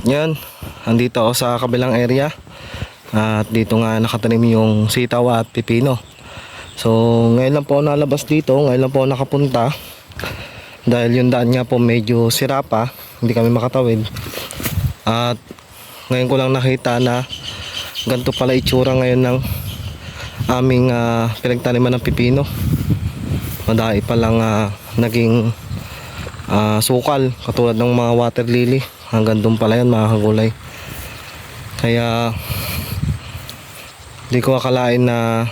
Yan, andito ako sa kabilang area. At dito nga nakatanim yung sitaw at pipino. So ngayon lang po nalabas dito, ngayon lang po nakapunta. Dahil yung daan nga po medyo sira pa, hindi kami makatawid. At ngayon ko lang nakita na ganito pala itsura ngayon ng aming pinagtaniman ng pipino. Madai pa lang naging sukal katulad ng mga water lily. Hanggang doon pala yan mga kagulay. Kaya di ko akalain na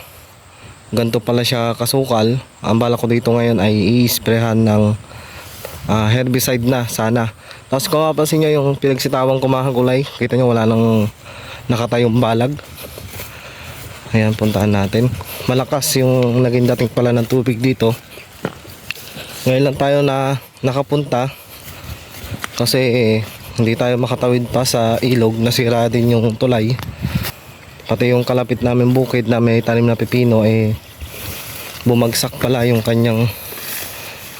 ganito pala siya kasukal. Ang bala ko dito ngayon ay i-sprayhan ng herbicide na sana. Tapos kung mapapansin nyo yung pinagsitawang ko mga kagulay, kita nyo wala nang nakatayong balag. Ayan, puntaan natin. Malakas yung naging dating pala ng tubig dito. Ngayon lang tayo na nakapunta kasi hindi tayo makatawid pa sa ilog, nasira din yung tulay. Pati yung kalapit namin bukid na may tanim na pipino bumagsak pala yung kanyang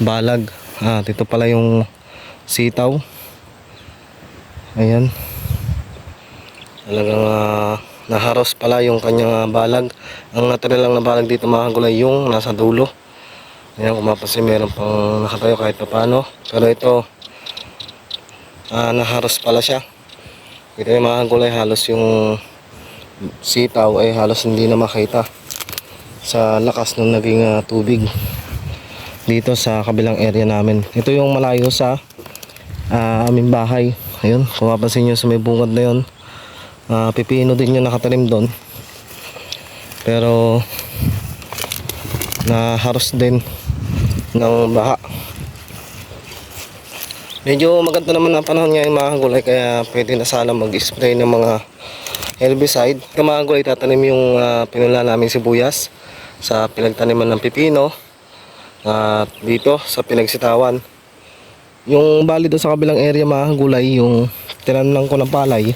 balag. Dito pala yung sitaw. Ayan. Talagang naharos pala yung kanyang balag. Ang natira lang na balag dito mga gulay yung nasa dulo. Ayan, kung mapasin meron pang nakatayo kahit pa paano. Pero ito naharos pala siya. Ito yung mga gulay, halos yung sitaw ay halos hindi na makita sa lakas ng naging tubig dito sa kabilang area namin. Ito yung malayo sa aming bahay. Ayun, kung mapasin nyo sa may bungad na yun, pipino din yung nakatanim doon, pero naharos din ng baha. Medyo maganda naman ang panahon ngayon mga gulay, kaya pwede na sana mag-spray ng mga herbicide. Mga gulay, tatanim yung pinula namin sibuyas sa pinagtaniman ng pipino at dito sa pinagsitawan. Yung bali doon sa kabilang area mga gulay, yung tinanong ko ng palay,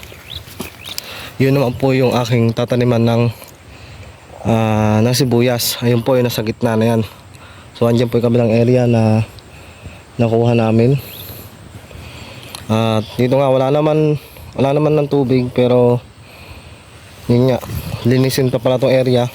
yun naman po yung aking tataniman ng sibuyas. Ayun po yung nasa gitna na yan. So andyan po yung kabilang area na nakuha namin. At dito nga wala naman ng tubig, pero yun nga, linisin pa pala itong area.